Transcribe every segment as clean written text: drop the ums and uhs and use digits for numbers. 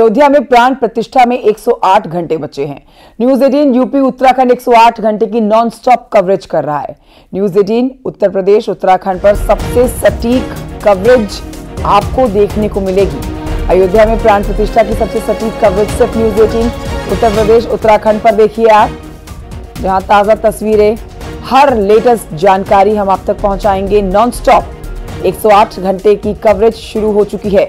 अयोध्या में प्राण प्रतिष्ठा में 108 घंटे बचे हैं। न्यूज 18 यूपी उत्तराखंड 108 घंटे की नॉन स्टॉप कवरेज कर रहा है। न्यूज 18 उत्तर प्रदेश उत्तराखंड पर सबसे सटीक कवरेज आपको देखने को मिलेगी। अयोध्या में प्राण प्रतिष्ठा की सबसे सटीक कवरेज सिर्फ न्यूज 18 उत्तर प्रदेश उत्तराखंड पर देखिए आप, जहां ताजा तस्वीरें, हर लेटेस्ट जानकारी हम आप तक पहुंचाएंगे। नॉन स्टॉप 108 घंटे की कवरेज शुरू हो चुकी है।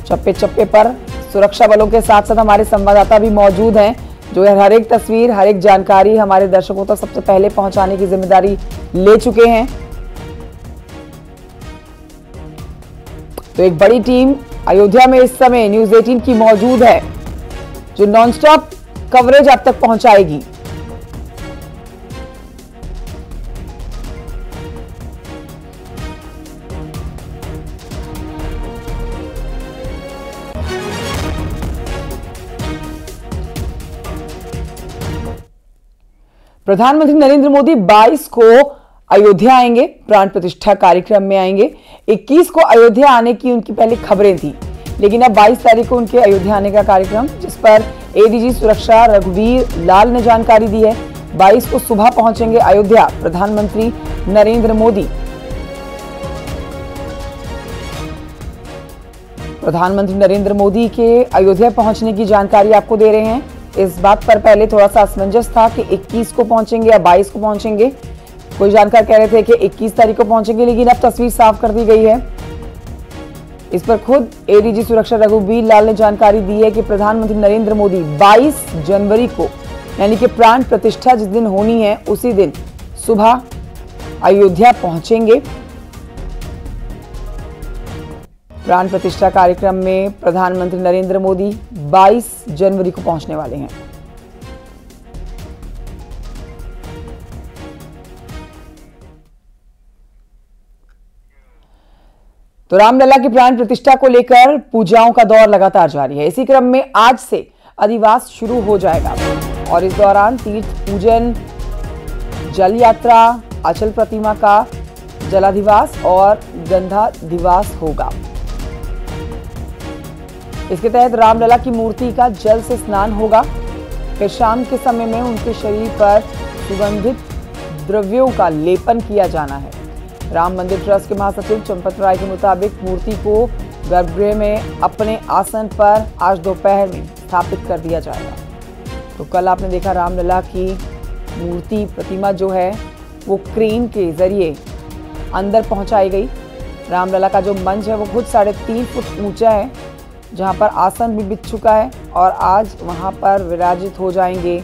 चप्पे चप्पे पर सुरक्षा बलों के साथ साथ हमारे संवाददाता भी मौजूद हैं, जो हर एक तस्वीर, हर एक जानकारी हमारे दर्शकों तक सबसे पहले पहुंचाने की जिम्मेदारी ले चुके हैं। तो एक बड़ी टीम अयोध्या में इस समय न्यूज 18 की मौजूद है, जो नॉनस्टॉप कवरेज आप तक पहुंचाएगी। प्रधानमंत्री नरेंद्र मोदी 22 को अयोध्या आएंगे, प्राण प्रतिष्ठा कार्यक्रम में आएंगे। 21 को अयोध्या आने की उनकी पहले खबरें थी, लेकिन अब 22 तारीख को उनके अयोध्या आने का कार्यक्रम, जिस पर एडीजी सुरक्षा रघुवीर लाल ने जानकारी दी है। 22 को सुबह पहुंचेंगे अयोध्या प्रधानमंत्री नरेंद्र मोदी। प्रधानमंत्री नरेंद्र मोदी के अयोध्या पहुंचने की जानकारी आपको दे रहे हैं। इस बात पर पहले थोड़ा सा असमंजस था कि 21 को पहुंचेंगे या 22 को पहुंचेंगे। कोई जानकार कह रहे थे कि 21 तारीख को पहुंचेंगे, लेकिन अब तस्वीर साफ कर दी गई है। इस पर खुद एडीजी सुरक्षा रघुवीर लाल ने जानकारी दी है कि प्रधानमंत्री नरेंद्र मोदी 22 जनवरी को, यानी कि प्राण प्रतिष्ठा जिस दिन होनी है उसी दिन सुबह अयोध्या पहुंचेंगे। प्राण प्रतिष्ठा कार्यक्रम में प्रधानमंत्री नरेंद्र मोदी 22 जनवरी को पहुंचने वाले हैं। तो रामलला की प्राण प्रतिष्ठा को लेकर पूजाओं का दौर लगातार जारी है। इसी क्रम में आज से अधिवास शुरू हो जाएगा और इस दौरान तीर्थ पूजन, जल यात्रा, अचल प्रतिमा का जलाधिवास और गंधाधिवास होगा। इसके तहत रामलला की मूर्ति का जल से स्नान होगा। फिर शाम के समय में उनके शरीर पर सुगंधित द्रव्यों का लेपन किया जाना है। राम मंदिर ट्रस्ट के महासचिव चंपत राय के मुताबिक मूर्ति को गर्भगृह में अपने आसन पर आज दोपहर में स्थापित कर दिया जाएगा। तो कल आपने देखा रामलला की मूर्ति प्रतिमा जो है वो क्रेन के जरिए अंदर पहुंचाई गई। रामलला का जो मंच है वो खुद 3.5 फुट ऊंचा है, जहां पर आसन भी बिछ चुका है और आज वहां पर विराजित हो जाएंगे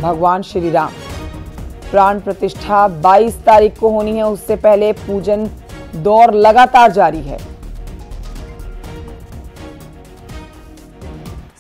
भगवान श्री राम। प्राण प्रतिष्ठा 22 तारीख को होनी है, उससे पहले पूजन दौर लगातार जारी है।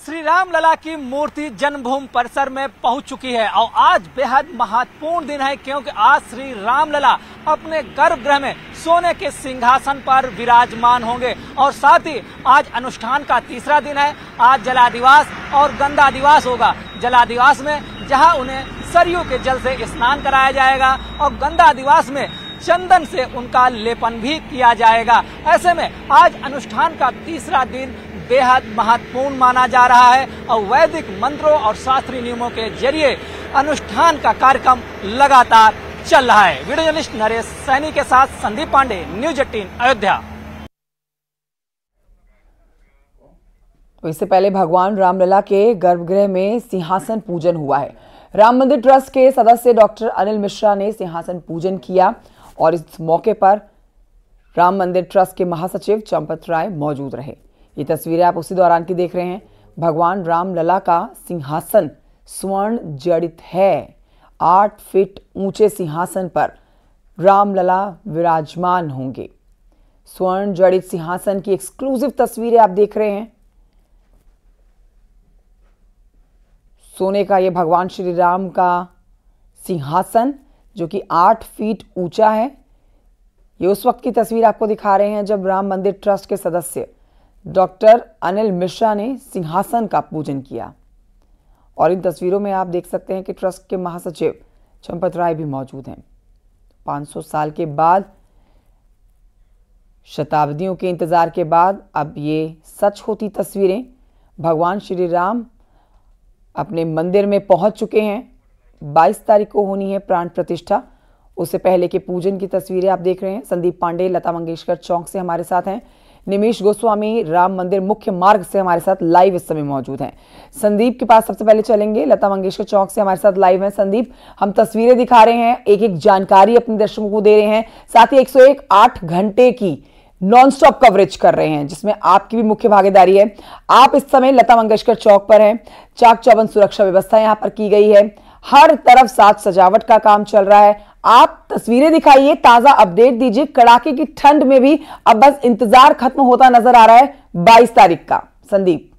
श्री रामलला की मूर्ति जन्मभूमि परिसर में पहुंच चुकी है और आज बेहद महत्वपूर्ण दिन है, क्योंकि आज श्री रामलला अपने गर्भगृह में सोने के सिंहासन पर विराजमान होंगे और साथ ही आज अनुष्ठान का तीसरा दिन है। आज जलाधिवास और गंधाधिवास होगा। जलाधिवास में जहां उन्हें सरयू के जल से स्नान कराया जाएगा और गंधाधिवास में चंदन से उनका लेपन भी किया जाएगा। ऐसे में आज अनुष्ठान का तीसरा दिन बेहद महत्वपूर्ण माना जा रहा है और वैदिक मंत्रों और शास्त्रीय नियमों के जरिए अनुष्ठान का कार्यक्रम लगातार चल रहा है। वीडियो जर्नलिस्ट नरेश सैनी के साथ संदीप पांडे, न्यूज 18 अयोध्या। इससे पहले भगवान रामलला के गर्भगृह में सिंहासन पूजन हुआ है। राम मंदिर ट्रस्ट के सदस्य डॉक्टर अनिल मिश्रा ने सिंहासन पूजन किया और इस मौके पर राम मंदिर ट्रस्ट के महासचिव चंपत राय मौजूद रहे। ये तस्वीरें आप उसी दौरान की देख रहे हैं। भगवान रामलला का सिंहासन स्वर्ण जड़ित है। 8 फीट ऊंचे सिंहासन पर रामलला विराजमान होंगे। स्वर्ण जड़ित सिंहासन की एक्सक्लूसिव तस्वीरें आप देख रहे हैं। सोने का ये भगवान श्री राम का सिंहासन जो कि 8 फीट ऊंचा है, ये उस वक्त की तस्वीर आपको दिखा रहे हैं जब राम मंदिर ट्रस्ट के सदस्य डॉक्टर अनिल मिश्रा ने सिंहासन का पूजन किया। और इन तस्वीरों में आप देख सकते हैं कि ट्रस्ट के महासचिव चंपत राय भी मौजूद हैं। 500 साल के बाद शताब्दियों के इंतजार के बाद अब ये सच होती तस्वीरें। भगवान श्री राम अपने मंदिर में पहुंच चुके हैं। 22 तारीख को होनी है प्राण प्रतिष्ठा। उससे पहले के पूजन की तस्वीरें आप देख रहे हैं। संदीप पांडे लता मंगेशकर चौक से हमारे साथ हैं। निमिष गोस्वामी राम मंदिर मुख्य मार्ग से हमारे साथ लाइव इस समय मौजूद हैं। संदीप के पास सबसे पहले चलेंगे। लता मंगेशकर चौक से हमारे साथ लाइव हैं। संदीप, हम तस्वीरें दिखा रहे हैं, एक एक जानकारी अपने दर्शकों को दे रहे हैं, साथ ही 101 घंटे की नॉन स्टॉप कवरेज कर रहे हैं जिसमें आपकी भी मुख्य भागीदारी है। आप इस समय लता मंगेशकर चौक पर हैं। चाक चौबंद सुरक्षा व्यवस्था यहां पर की गई है। हर तरफ साज सजावट का काम चल रहा है। आप तस्वीरें दिखाइए, ताजा अपडेट दीजिए। कड़ाके की ठंड में भी अब बस इंतजार खत्म होता नजर आ रहा है 22 तारीख का। संदीप,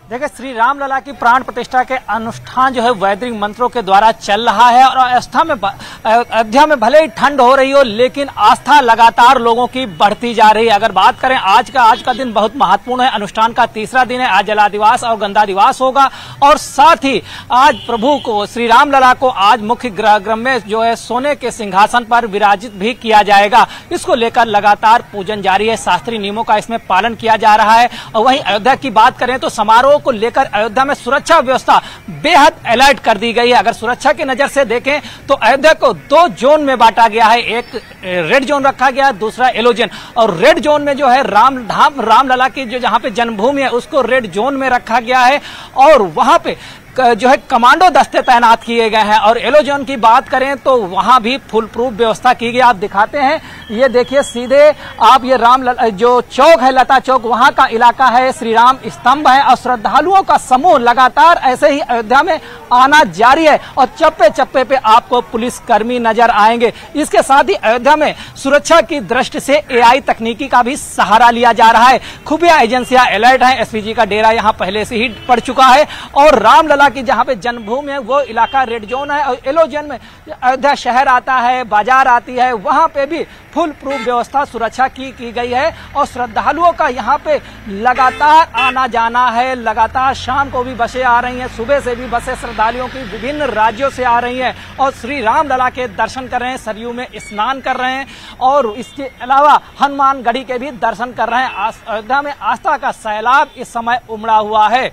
देखिए, श्री राम लला की प्राण प्रतिष्ठा के अनुष्ठान जो है वैदिक मंत्रों के द्वारा चल रहा है और अयोध्या में भले ही ठंड हो रही हो लेकिन आस्था लगातार लोगों की बढ़ती जा रही है। अगर बात करें आज का दिन बहुत महत्वपूर्ण है। अनुष्ठान का तीसरा दिन है। आज जलादिवास और गंगादिवास होगा और साथ ही आज प्रभु को, श्री राम लला को आज मुख्य गृह में जो है सोने के सिंहासन पर विराजित भी किया जाएगा। इसको लेकर लगातार पूजन जारी है। शास्त्रीय नियमों का इसमें पालन किया जा रहा है। और वहीं अयोध्या की बात करें तो समारोह को लेकर अयोध्या में सुरक्षा व्यवस्था बेहद अलर्ट कर दी गई है। अगर सुरक्षा की नजर से देखें तो अयोध्या को 2 जोन में बांटा गया है। एक रेड जोन रखा गया, दूसरा येलो जोन। और रेड जोन में जो है रामलला की जो जहां पे जन्मभूमि है उसको रेड जोन में रखा गया है और वहां पे जो है कमांडो दस्ते तैनात किए गए हैं। और येलो जोन की बात करें तो वहां भी फुल प्रूफ व्यवस्था की गई। आप दिखाते हैं, ये देखिए सीधे आप, ये जो चौक है लता चौक, वहां का इलाका है। श्री राम स्तंभ है और श्रद्धालुओं का समूह लगातार ऐसे ही अयोध्या में आना जारी है और चप्पे चप्पे पे आपको पुलिस कर्मी नजर आएंगे। इसके साथ ही अयोध्या में सुरक्षा की दृष्टि से AI तकनीकी का भी सहारा लिया जा रहा है। खुफिया एजेंसियां अलर्ट हैं। SPG का डेरा यहां पहले से ही पड़ चुका है और रामलला की जहां पे जन्मभूमि है वो इलाका रेड जोन है और येलो जोन में अयोध्या शहर आता है, बाजार आती है, वहां पे भी फुल प्रूफ व्यवस्था सुरक्षा की गई है और श्रद्धालुओं का यहां पे लगातार आना जाना है। लगातार शाम को भी बसें आ रही हैं, सुबह से भी बसें श्रद्धालुओं की विभिन्न राज्यों से आ रही हैं और श्री राम लला के दर्शन कर रहे हैं, सरयू में स्नान कर रहे हैं और इसके अलावा हनुमान गढ़ी के भी दर्शन कर रहे हैं। अयोध्या में आस्था का सैलाब इस समय उमड़ा हुआ है।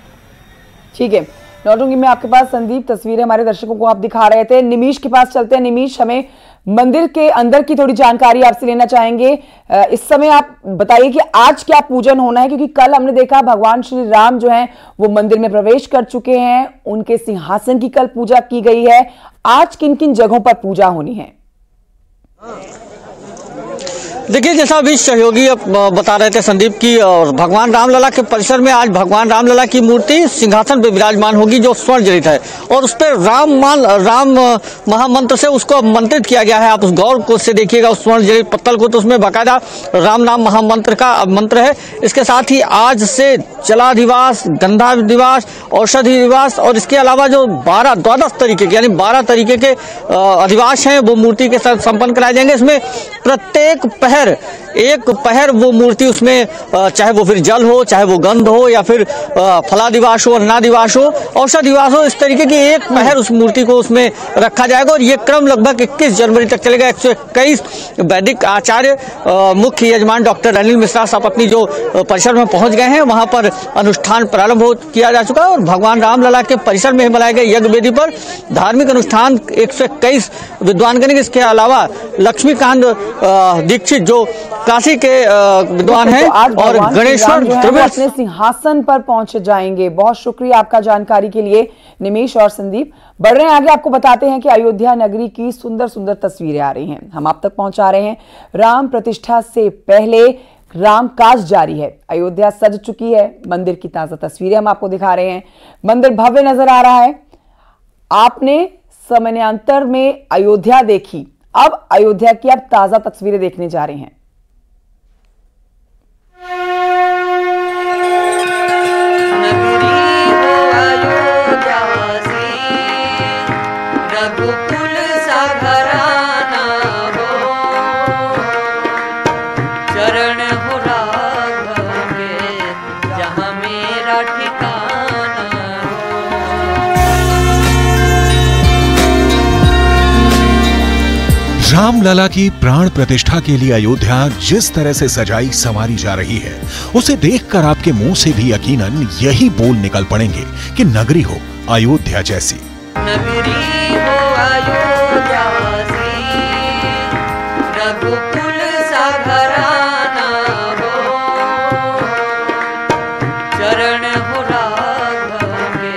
ठीक है, लौटूंगी मैं आपके पास। संदीप, तस्वीरें हमारे दर्शकों को आप दिखा रहे थे। निमिष के पास चलते हैं। निमिष, हमें मंदिर के अंदर की थोड़ी जानकारी आपसे लेना चाहेंगे। इस समय आप बताइए कि आज क्या पूजन होना है, क्योंकि कल हमने देखा भगवान श्री राम जो हैं वो मंदिर में प्रवेश कर चुके हैं। उनके सिंहासन की कल पूजा की गई है। आज किन किन जगहों पर पूजा होनी है? देखिए, जैसा अभी सहयोगी बता रहे थे संदीप की, और भगवान रामलला के परिसर में आज भगवान रामलला की मूर्ति सिंहासन पर विराजमान होगी जो स्वर्ण जड़ित है और उस पर राम महामंत्र से उसको मंत्रित किया गया है। आप उस गौर को से देखिएगा उस स्वर्ण जड़ित पत्तल को, तो उसमें बाकायदा राम नाम महामंत्र का मंत्र है। इसके साथ ही आज से जलादिवास, गंधादिवास, औषधि दिवास और इसके अलावा जो 12 तरीके के यानी 12 तरीके के अधिवास हैं वो मूर्ति के साथ संपन्न कराए जाएंगे। इसमें प्रत्येक एक पहर वो मूर्ति, उसमें चाहे वो फिर जल हो, चाहे वो गंध हो या फिर फलादिवास हो, अन्नादिवास हो, औषधिवास हो, इस तरीके की एक पहर उस मूर्ति को उसमें रखा जाएगा और ये क्रम लगभग 21 जनवरी तक चलेगा। 121 वैदिक आचार्य मुख्य यजमान डॉक्टर अनिल मिश्रा साहब अपनी जो परिसर में पहुंच गए हैं, वहां पर अनुष्ठान प्रारंभ किया जा चुका है और भगवान रामलला के परिसर में बनाए गए यज्ञ वेदी पर धार्मिक अनुष्ठान 121 विद्वान करेंगे। इसके अलावा लक्ष्मीकांत दीक्षित जो काशी के विद्वान हैं और गणेश्वर अपने सिंहासन पर पहुंच जाएंगे। बहुत शुक्रिया आपका जानकारी के लिए निमिष और संदीप। बढ़ रहे हैं आगे, आपको बताते हैं कि अयोध्या नगरी की सुंदर सुंदर तस्वीरें आ रही हैं, हम आप तक पहुंचा रहे हैं। राम प्रतिष्ठा से पहले राम काज जारी है। अयोध्या सज चुकी है। मंदिर की ताजा तस्वीरें हम आपको दिखा रहे हैं। मंदिर भव्य नजर आ रहा है। आपने समयान्तर में अयोध्या देखी, अब अयोध्या की आप ताजा तस्वीरें देखने जा रहे हैं। रामलला की प्राण प्रतिष्ठा के लिए अयोध्या जिस तरह से सजाई संवारी जा रही है, उसे देखकर आपके मुंह से भी यकीनन यही बोल निकल पड़ेंगे कि नगरी हो अयोध्या जैसी। नगरी हो अयोध्या सी, रघुकुल सा घराना हो, चरण हो राघव के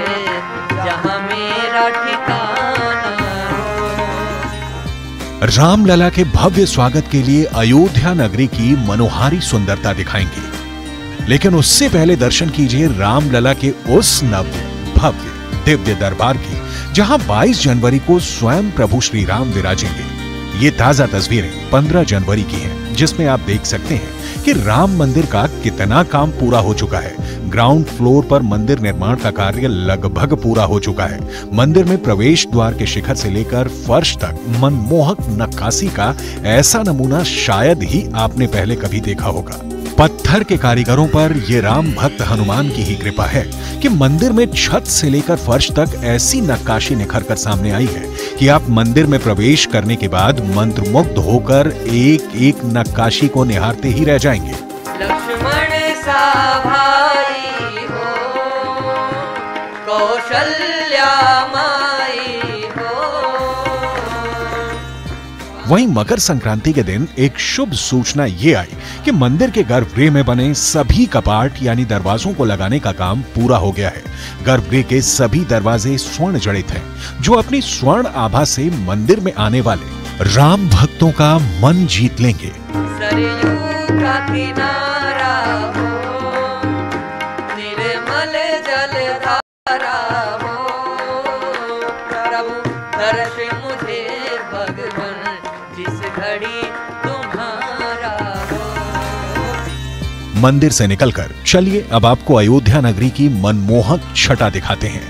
जहाँ मेरा ठिकाना हो। रामलला के भव्य स्वागत के लिए अयोध्या नगरी की मनोहारी सुंदरता दिखाएंगे, लेकिन उससे पहले दर्शन कीजिए रामलला के उस नव भव्य दिव्य दरबार की, जहां 22 जनवरी को स्वयं प्रभु श्री राम विराजेंगे। ये ताजा तस्वीरें 15 जनवरी की हैं, जिसमें आप देख सकते हैं कि राम मंदिर का कितना काम पूरा हो चुका है। ग्राउंड फ्लोर पर मंदिर निर्माण का कार्य लगभग पूरा हो चुका है। मंदिर में प्रवेश द्वार के शिखर से लेकर फर्श तक मनमोहक नक्काशी का ऐसा नमूना शायद ही आपने पहले कभी देखा होगा। पत्थर के कारीगरों पर ये राम भक्त हनुमान की ही कृपा है कि मंदिर में छत से लेकर फर्श तक ऐसी नक्काशी निखर कर सामने आई है कि आप मंदिर में प्रवेश करने के बाद मंत्रमुग्ध होकर एक एक नक्काशी को निहारते ही रह जाएंगे। लक्ष्मण सा भाई हो, कौशल्या माई हो। वहीं मकर संक्रांति के दिन एक शुभ सूचना ये आई कि मंदिर के गर्भगृह में बने सभी कपाट यानी दरवाजों को लगाने का काम पूरा हो गया है। गर्भगृह के सभी दरवाजे स्वर्ण जड़ित हैं, जो अपनी स्वर्ण आभा से मंदिर में आने वाले राम भक्तों का मन जीत लेंगे। सरयू का किनारा हो, निर्मल जलधारा हो, प्रभु दर्श मुझे भगवान जिस घड़ी तुम्हारा हो। मंदिर से निकलकर चलिए अब आपको अयोध्या नगरी की मनमोहक छटा दिखाते हैं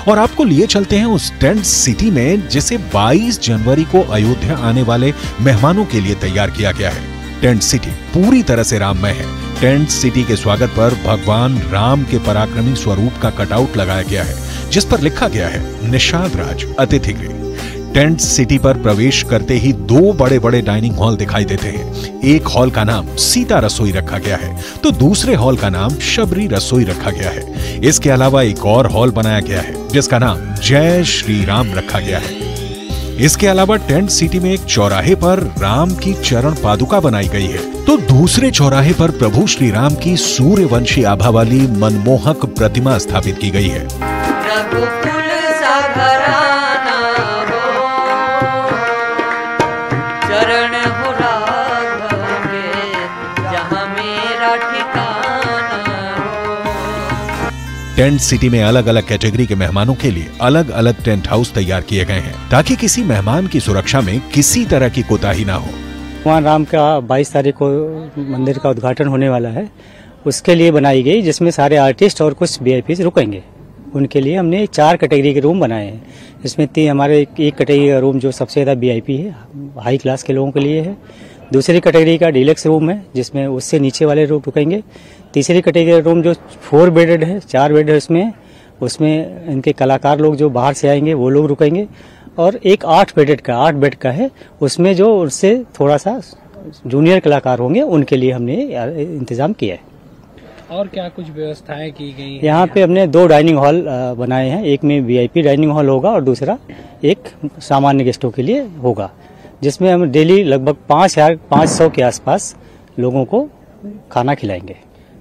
और आपको लिए चलते हैं उस टेंट सिटी में, जिसे 22 जनवरी को अयोध्या आने वाले मेहमानों के लिए तैयार किया गया है। टेंट सिटी पूरी तरह से राममय है। टेंट सिटी के स्वागत पर भगवान राम के पराक्रमी स्वरूप का कटआउट लगाया गया है, जिस पर लिखा गया है निषाद राज अतिथि गृह। टेंट सिटी पर प्रवेश करते ही 2 बड़े बड़े डाइनिंग हॉल दिखाई देते हैं। एक हॉल का नाम सीता रसोई रखा गया है, तो दूसरे हॉल का नाम शबरी रसोई रखा गया है। इसके अलावा एक और हॉल बनाया गया है, जिसका नाम जय श्री राम रखा गया है। इसके अलावा टेंट सिटी में एक चौराहे पर राम की चरण पादुका बनाई गई है, तो दूसरे चौराहे पर प्रभु श्री राम की सूर्यवंशी आभा वाली मनमोहक प्रतिमा स्थापित की गई है। रघुकुल सा घराना हो, चरण हो राघव के जहाँ मेरा ठिकाना हो। टेंट सिटी में अलग अलग कैटेगरी के मेहमानों के लिए अलग अलग टेंट हाउस तैयार किए गए हैं, ताकि किसी मेहमान की सुरक्षा में किसी तरह की कोताही ना हो। भगवान राम का 22 तारीख को मंदिर का उद्घाटन होने वाला है, उसके लिए बनाई गई, जिसमें सारे आर्टिस्ट और कुछ वीआईपी रुकेंगे। उनके लिए हमने 4 कैटेगरी के रूम बनाए हैं। इसमें 3 हमारे एक कैटेगरी का रूम जो सबसे ज़्यादा वीआईपी है, हाई क्लास के लोगों के लिए है। दूसरी कैटेगरी का डीलक्स रूम है, जिसमें उससे नीचे वाले लोग रुकेंगे। तीसरी कैटेगरी का रूम जो 4 बेडेड है, 4 बेड है उसमें इनके कलाकार लोग जो बाहर से आएंगे वो लोग रुकेंगे। और एक 8 बेड का है, उसमें जो उससे थोड़ा सा जूनियर कलाकार होंगे, उनके लिए हमने इंतजाम किया है। और क्या कुछ व्यवस्थाएं की गई हैं? यहाँ पे हमने 2 डाइनिंग हॉल बनाए हैं। एक में वीआईपी डाइनिंग हॉल होगा और दूसरा एक सामान्य गेस्टों के लिए होगा, जिसमें हम डेली लगभग 500 के आसपास लोगों को खाना खिलाएंगे।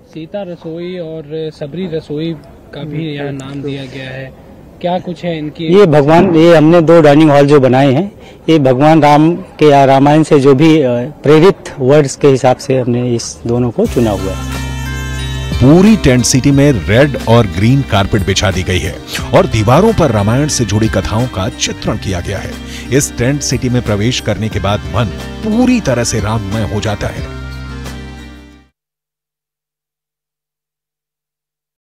सीता रसोई और सबरी रसोई का भी यहाँ नाम दिया गया है, क्या कुछ है इनकी? ये हमने 2 डाइनिंग हॉल जो बनाए हैं, ये भगवान राम के या रामायण से जो भी प्रेरित वर्ड्स के हिसाब से हमने इस दोनों को चुना हुआ है। पूरी टेंट सिटी में रेड और ग्रीन कारपेट बिछा दी गई है और दीवारों पर रामायण से जुड़ी कथाओं का चित्रण किया गया है। इस टेंट सिटी में प्रवेश करने के बाद मन पूरी तरह से राममय हो जाता है।